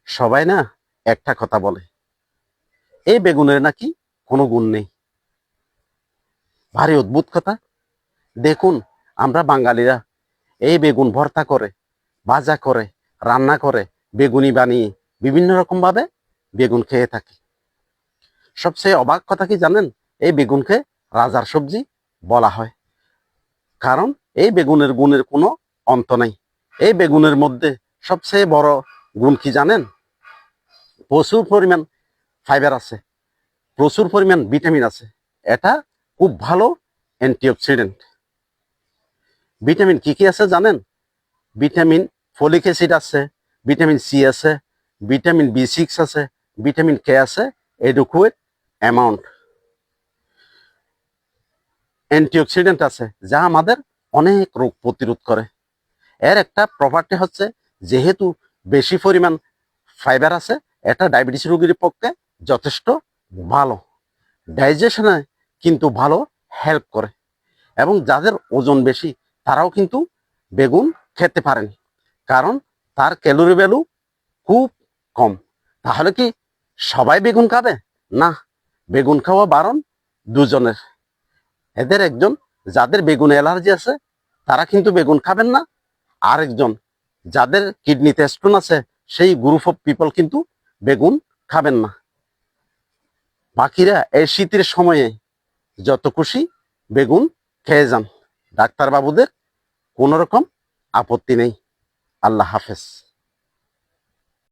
সবাই না একটা কথা বলে, এই বেগুনের নাকি কোনো গুণ নেই। ভারী অদ্ভুত কথা। দেখুন, আমরা বাঙালিরা এই বেগুন ভর্তা করে, ভাজা করে, রান্না করে, বেগুনি বানিয়ে বিভিন্ন রকম ভাবে বেগুন খেয়ে থাকি। সবচেয়ে অবাক কথা কি জানেন? এই বেগুনকে রাজার সবজি বলা হয়, কারণ এই বেগুনের গুণের কোনো অন্ত নাই। এই বেগুনের মধ্যে সবচেয়ে বড় গুণ কি জানেন? প্রচুর পরিমাণ ফাইবার আছে, প্রচুর পরিমাণ ভিটামিন আছে। এটা খুব ভালো অ্যান্টিঅক্সিডেন্ট। ভিটামিন কি কি আছে জানেন? ভিটামিন ফলিক অ্যাসিড আছে, ভিটামিন সি আছে, ভিটামিন বি6 আছে, ভিটামিন কে আছে, এডুকুয়েট অ্যামাউন্ট। অ্যান্টিঅক্সিডেন্ট আছে যা আমাদের অনেক রোগ প্রতিরোধ করে। এর একটা প্রপার্টি হচ্ছে, যেহেতু বেশি পরিমাণ ফাইবার আছে, এটা ডায়াবেটিস রোগীর পক্ষে যথেষ্ট ভালো। ডাইজেশনে কিন্তু ভালো হেল্প করে, এবং যাদের ওজন বেশি তারাও কিন্তু বেগুন খেতে পারেন, কারণ তার ক্যালোরি ভ্যালু খুব কম। তাহলে কি সবাই বেগুন খাবে? না, বেগুন খাওয়া বারণ দুজনের। এদের একজন, যাদের বেগুন অ্যালার্জি আছে তারা কিন্তু বেগুন খাবেন না। আরেকজন, যাদের কিডনিতে স্টোন আছে, সেই গ্রুপ অফ পিপল কিন্তু বেগুন খাবেন না। বাকিরা এই শীতের সময়ে যত খুশি বেগুন খেয়ে যান। ডাক্তারবাবুদের কোনো রকম আপত্তি নেই। আল্লাহ হাফেজ।